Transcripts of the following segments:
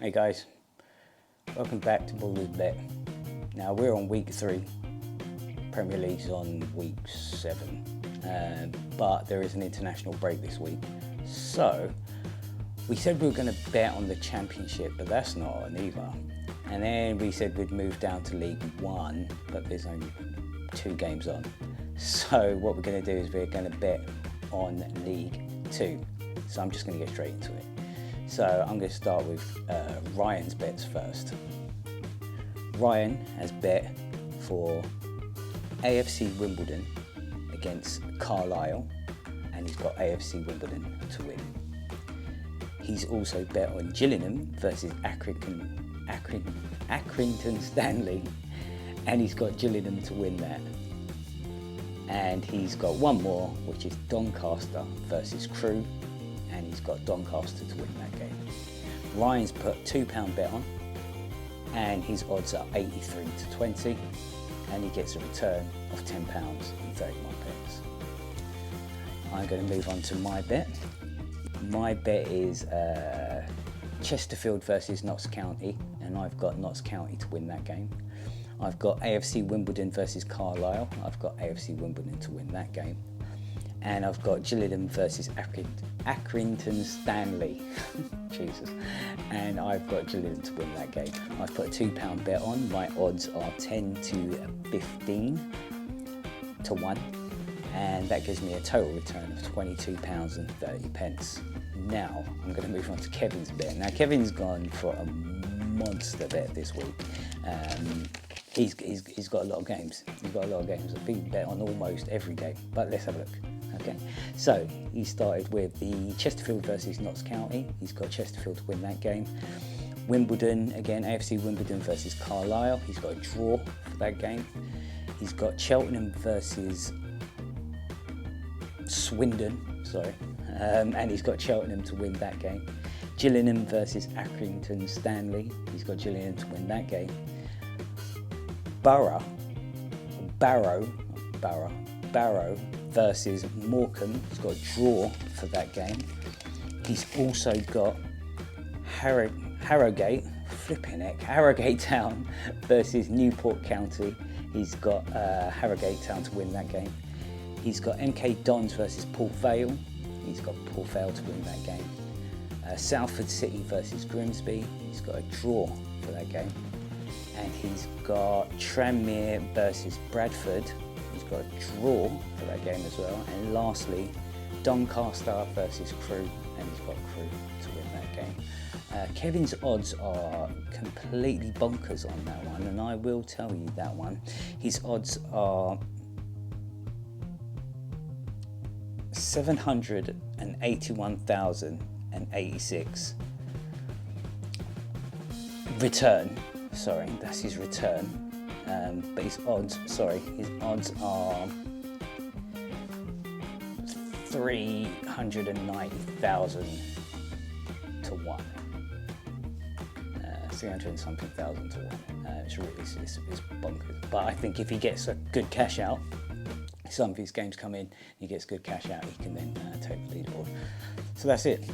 Hey guys, welcome back to Ballers Bet. Now we're on week 3, Premier League's on week 7, but there is an international break this week. So we said we were going to bet on the Championship, but that's not on either. And then we said we'd move down to League 1, but there's only 2 games on. So what we're going to do is we're going to bet on League 2. So I'm just going to get straight into it. So I'm going to start with Ryan's bets first. Ryan has bet for AFC Wimbledon against Carlisle, and he's got AFC Wimbledon to win. He's also bet on Gillingham versus Accrington Stanley, and he's got Gillingham to win that. And he's got one more, which is Doncaster versus Crewe, and he's got Doncaster to win that game. Ryan's put £2 bet on, and his odds are 83 to 20, and he gets a return of £10.31. I'm going to move on to my bet. My bet is Chesterfield versus Notts County, and I've got Notts County to win that game. I've got AFC Wimbledon versus Carlisle. I've got AFC Wimbledon to win that game. And I've got Gillingham versus Accrington Stanley. Jesus. And I've got Gillingham to win that game. I've put a £2 bet on. My odds are 10 to 15 to 1. And that gives me a total return of £22.30. Now, I'm going to move on to Kevin's bet. Now, Kevin's gone for a monster bet this week. He's got a lot of games. He's got a lot of games. I think he bet on almost every game. But let's have a look. Okay, so he started with the Chesterfield versus Notts County. He's got Chesterfield to win that game. Wimbledon, again, AFC Wimbledon versus Carlisle. He's got a draw for that game. He's got Cheltenham versus Swindon, and he's got Cheltenham to win that game. Gillingham versus Accrington Stanley. He's got Gillingham to win that game. Barrow versus Morecambe. He's got a draw for that game. He's also got Harrogate Town versus Newport County. He's got Harrogate Town to win that game. He's got MK Dons versus Port Vale. He's got Port Vale to win that game. Salford City versus Grimsby. He's got a draw for that game. And he's got Tranmere versus Bradford. He's got a draw for that game as well. And lastly, Doncaster versus Crewe, and he's got Crewe to win that game. Kevin's odds are completely bonkers on that one, and I will tell you that one. His odds are 781,086 return. Sorry, that's his return. But his odds are 390,000 to 1. 300 and something thousand to 1. It's bonkers. But I think if he gets a good cash out, some of his games come in, he gets good cash out, he can then take the leaderboard. So that's it.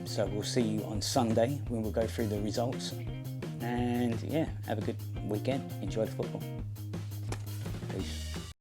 So we'll see you on Sunday when we'll go through the results. And yeah, have a good weekend. Enjoy the football. Peace.